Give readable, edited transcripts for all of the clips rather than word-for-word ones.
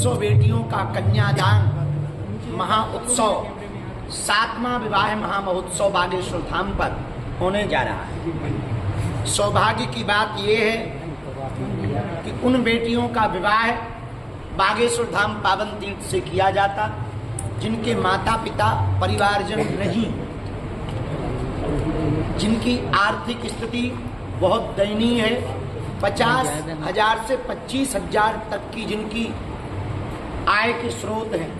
100 बेटियों का कन्यादान महाउत्सव 7वां विवाह महामहोत्सव बागेश्वर धाम पर होने जा रहा है। सौभाग्य की बात यह है कि उन बेटियों का विवाह बागेश्वर धाम पावन तीर्थ से किया जाता जिनके माता पिता परिवारजन नहीं, जिनकी आर्थिक स्थिति बहुत दयनीय है, 50,000 से 25,000 तक की जिनकी आय के स्रोत हैं,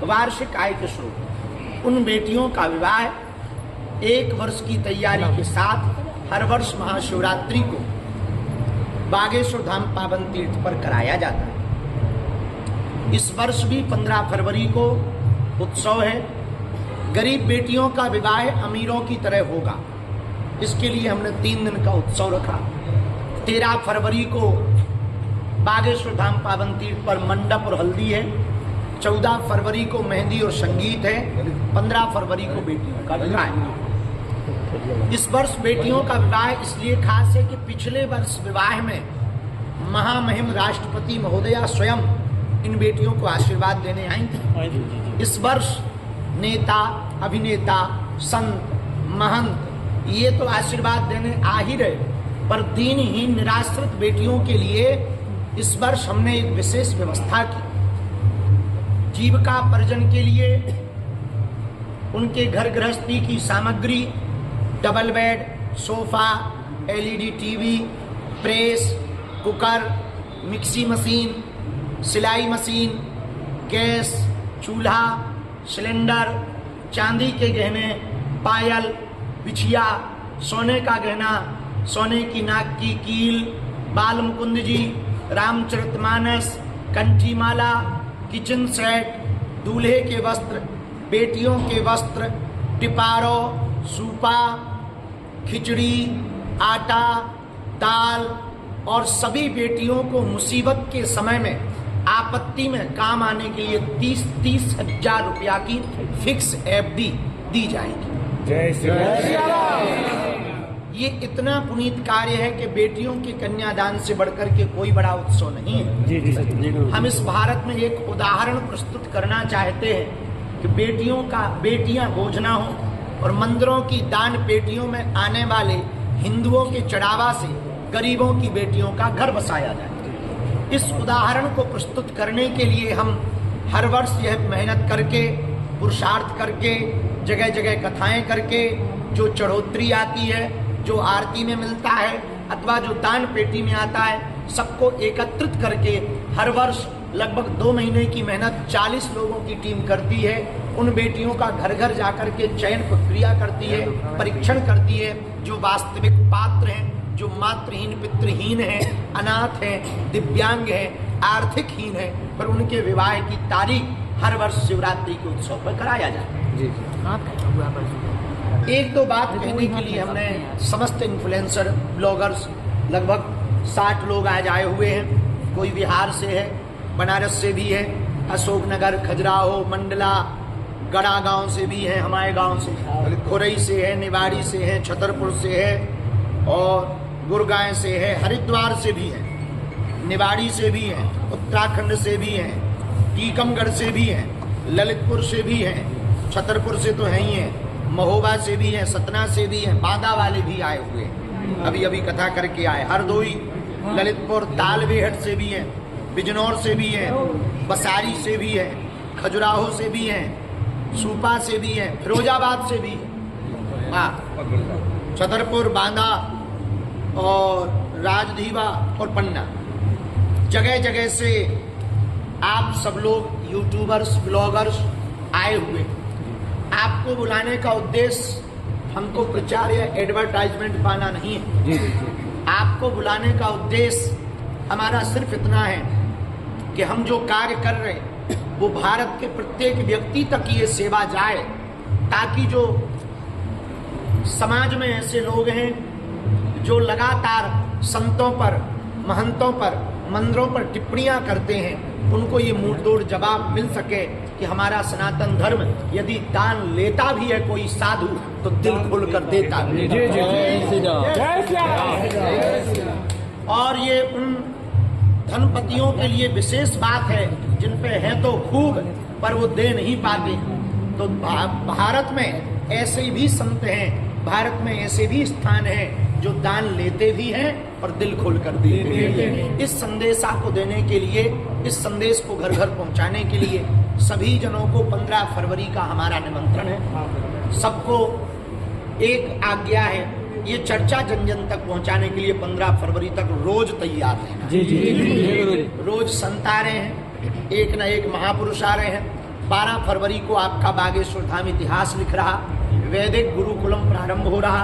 वार्षिक आय के स्रोत, उन बेटियों का विवाह 1 वर्ष की तैयारी के साथ हर वर्ष महाशिवरात्रि को बागेश्वर धाम पावन तीर्थ पर कराया जाता है। इस वर्ष भी 15 फरवरी को उत्सव है। गरीब बेटियों का विवाह अमीरों की तरह होगा, इसके लिए हमने 3 दिन का उत्सव रखा। 13 फरवरी को बागेश्वर धाम पावन तीर्थ पर मंडप और हल्दी है। 14 फरवरी को मेहंदी और संगीत है। 15 फरवरी को बेटियों का विवाह है। इस वर्ष बेटियों का विवाह इसलिए खास है कि पिछले वर्ष विवाह में महामहिम राष्ट्रपति महोदया स्वयं इन बेटियों को आशीर्वाद देने आई थी। इस वर्ष नेता, अभिनेता, संत, महंत ये तो आशीर्वाद देने आ ही रहे, पर दीनहीन निराश्रित बेटियों के लिए इस वर्ष हमने एक विशेष व्यवस्था की। जीविकापार्जन के लिए उनके घर गृहस्थी की सामग्री, double bed, sofa, LED TV, press, cooker, mixie machine, सिलाई मशीन, गैस, चूल्हा, सिलेंडर, चांदी के गहने, पायल, बिछिया, सोने का गहना, सोने की नाक की कील, बाल मुकुंद जी, रामचरितमानस, कंठी माला, किचन सेट, दूल्हे के वस्त्र, बेटियों के वस्त्र, टिपारो, सूपा, खिचड़ी, आटा, दाल और सभी बेटियों को मुसीबत के समय में, आपत्ति में काम आने के लिए 30-30 हजार रुपया की फिक्स FD दी जाएगी। जय श्री राम। ये इतना पुनीत कार्य है कि बेटियों के कन्यादान से बढ़कर के कोई बड़ा उत्सव नहीं है। जी जी जी। हम इस भारत में एक उदाहरण प्रस्तुत करना चाहते हैं कि बेटियां बोझ ना हो और मंदिरों की दान पेटियों में आने वाले हिंदुओं के चढ़ावा से गरीबों की बेटियों का घर बसाया जाए। इस उदाहरण को प्रस्तुत करने के लिए हम हर वर्ष यह मेहनत करके, पुरुषार्थ करके, जगह जगह कथाएं करके, जो चढ़ोतरी आती है, जो आरती में मिलता है अथवा जो दान पेटी में आता है, सबको एकत्रित करके हर वर्ष लगभग 2 महीने की मेहनत 40 लोगों की टीम करती है। उन बेटियों का घर घर जाकर के चयन प्रक्रिया करती है, परीक्षण करती है। जो वास्तविक पात्र हैं, जो मातृहीन पितृहीन हैं, अनाथ हैं, दिव्यांग हैं, आर्थिकहीन हैं, पर उनके विवाह की तारीख हर वर्ष शिवरात्रि के उत्सव पर कराया जाता है। जी एक दो बात कहने के लिए हमने समस्त इन्फ्लुएंसर, ब्लॉगर्स, लगभग 60 लोग आज आए हुए हैं। कोई बिहार से है, बनारस से भी है, अशोकनगर, खजुराहो, मंडला, गड़ा गांव से भी है, हमारे गांव से, खुरई से है, निवाड़ी से है, छतरपुर से है और गुरगांव से है, हरिद्वार से भी है, निवाड़ी से भी है, उत्तराखंड से भी है, टीकमगढ़ से भी है, ललितपुर से भी है, छतरपुर से तो है ही है, महोबा से भी है, सतना से भी है, बांदा वाले भी आए हुए हैं, अभी अभी कथा करके आए। हरदोई, ललितपुर, तालबेहट से भी है, बिजनौर से भी है, बसारी से भी है, खजुराहो से भी है, सूपा से भी है, फिरोजाबाद से भी है, हाँ, छतरपुर, बांदा और राजधीवा और पन्ना, जगह जगह से आप सब लोग यूट्यूबर्स, ब्लॉगर्स आए हुए। आपको बुलाने का उद्देश्य हमको प्रचार या एडवर्टाइजमेंट पाना नहीं है। जी जी। आपको बुलाने का उद्देश्य हमारा सिर्फ इतना है कि हम जो कार्य कर रहे हैं वो भारत के प्रत्येक व्यक्ति तक ये सेवा जाए, ताकि जो समाज में ऐसे लोग हैं जो लगातार संतों पर, महंतों पर, मंदिरों पर टिप्पणियां करते हैं, उनको ये मुंहतोड़ जवाब मिल सके कि हमारा सनातन धर्म यदि दान लेता भी है कोई साधु तो दिल खोलकर देता भी है। और ये उन धनपतियों के लिए विशेष बात है जिन पे है तो खूब पर वो दे नहीं पाते। तो भारत में ऐसे भी संत हैं, भारत में ऐसे भी स्थान हैं जो दान लेते भी हैं और दिल खोल कर देते हैं। इस संदेशा को देने के लिए, इस संदेश को घर घर पहुंचाने के लिए सभी जनों को 15 फरवरी का हमारा निमंत्रण है। सबको एक आज्ञा है, ये चर्चा जन जन तक पहुंचाने के लिए 15 फरवरी तक रोज तैयार रहना। जी। रोज संत आ रहे हैं, एक न एक महापुरुष आ रहे हैं। 12 फरवरी को आपका बागेश्वर धाम इतिहास लिख रहा, वैदिक गुरुकुलम प्रारंभ हो रहा,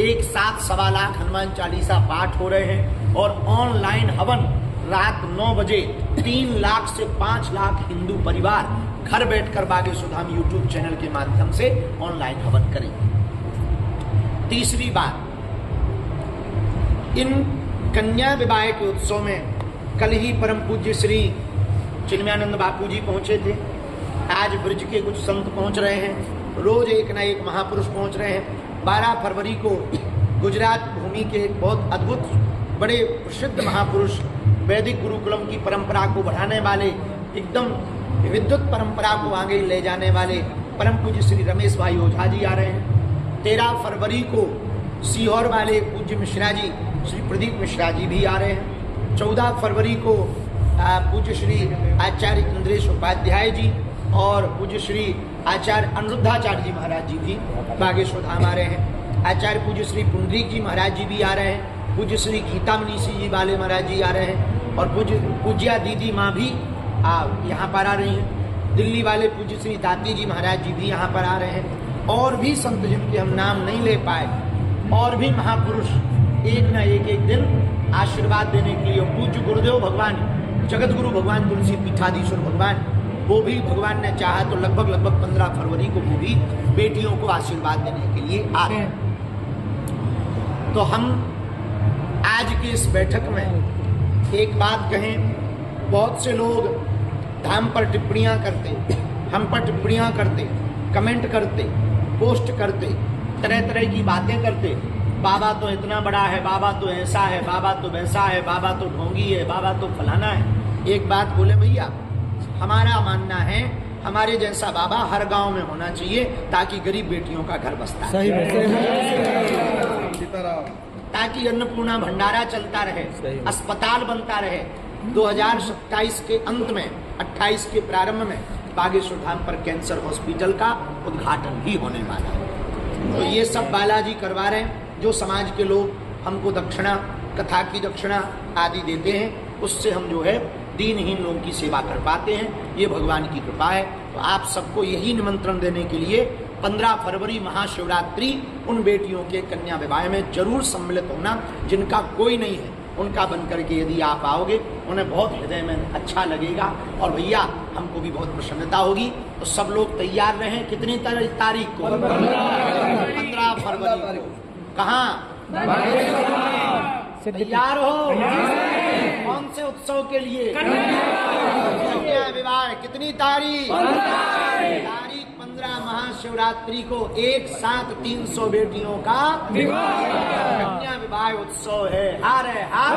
एक साथ 1.25 लाख हनुमान चालीसा पाठ हो रहे हैं और ऑनलाइन हवन रात 9 बजे 3 लाख से 5 लाख हिंदू परिवार घर बैठकर बागेश्वर धाम यूट्यूब चैनल के माध्यम से ऑनलाइन हवन करेंगे। तीसरी बात, इन कन्या विवाह के उत्सव में कल ही परम पूज्य श्री चिन्मयानंद बापू जी पहुंचे थे। आज ब्रज के कुछ संत पहुंच रहे हैं, रोज एक न एक महापुरुष पहुंच रहे हैं। 12 फरवरी को गुजरात भूमि के एक बहुत अद्भुत बड़े प्रसिद्ध महापुरुष, वैदिक गुरुकुलम की परंपरा को बढ़ाने वाले, एकदम विद्युत परंपरा को आगे ले जाने वाले परम पूज्य श्री रमेश भाई ओझा जी आ रहे हैं। 13 फरवरी को सीहोर वाले पूज्य मिश्रा जी, श्री प्रदीप मिश्रा जी भी आ रहे हैं। 14 फरवरी को पूज्य श्री आचार्य इंद्रेश उपाध्याय जी और पूज्य श्री आचार्य अनिरुद्धाचार्य जी महाराज जी भी बागेश्वर धाम आ रहे हैं। आचार्य पूज्य श्री पुंडरीक जी महाराज जी भी आ रहे हैं। पूज्य श्री गीता मनीषी जी वाले महाराज जी आ रहे हैं और पूज्या दीदी माँ भी यहाँ पर आ रही हैं। दिल्ली वाले पूज्य श्री ताती जी महाराज जी भी यहाँ पर आ रहे हैं। और भी संत जिनके हम नाम नहीं ले पाए, और भी महापुरुष एक न एक दिन आशीर्वाद देने के लिए, पूज्य गुरुदेव भगवान, जगत गुरु भगवान तुलसी पीठाधीश्वर भगवान, वो भी भगवान ने चाहा तो लगभग 15 फरवरी को वो भी बेटियों को आशीर्वाद देने के लिए आ रहे हैं। तो हम आज की इस बैठक में एक बात कहें, बहुत से लोग धाम पर टिप्पणियां करते, हम पर टिप्पणियां करते, कमेंट करते, पोस्ट करते, तरह तरह की बातें करते। बाबा तो इतना बड़ा है, बाबा तो ऐसा है, बाबा तो वैसा है, बाबा तो ढोंगी है, बाबा तो फलाना है। एक बात बोले भैया, हमारा मानना है हमारे जैसा बाबा हर गांव में होना चाहिए ताकि गरीब बेटियों का घर बसता है, ताकि अन्नपूर्णा भंडारा चलता रहे, अस्पताल बनता रहे। 2027 के अंत में, 28 के प्रारंभ में बागेश्वर धाम पर कैंसर हॉस्पिटल का उद्घाटन भी होने वाला है। तो ये सब बालाजी करवा रहे हैं। जो समाज के लोग हमको दक्षिणा, कथा की दक्षिणा आदि देते हैं, उससे हम जो है दीनहीन लोगों की सेवा कर पाते हैं। ये भगवान की कृपा है। तो आप सबको यही निमंत्रण देने के लिए 15 फरवरी महाशिवरात्रि उन बेटियों के कन्या विवाह में जरूर सम्मिलित होना। जिनका कोई नहीं है उनका बन करके यदि आप आओगे, उन्हें बहुत हृदय में अच्छा लगेगा और भैया हमको भी बहुत प्रसन्नता होगी। तो सब लोग तैयार रहें। कितनी तारीख को? 15 फरवरी को। कहाँ? तैयार हो? कौन से उत्सव के लिए? कन्या विवाह। कितनी तारीख? तारीख 15 महाशिवरात्रि को एक साथ 300 बेटियों का कन्या विवाह उत्सव है। हार है, हार।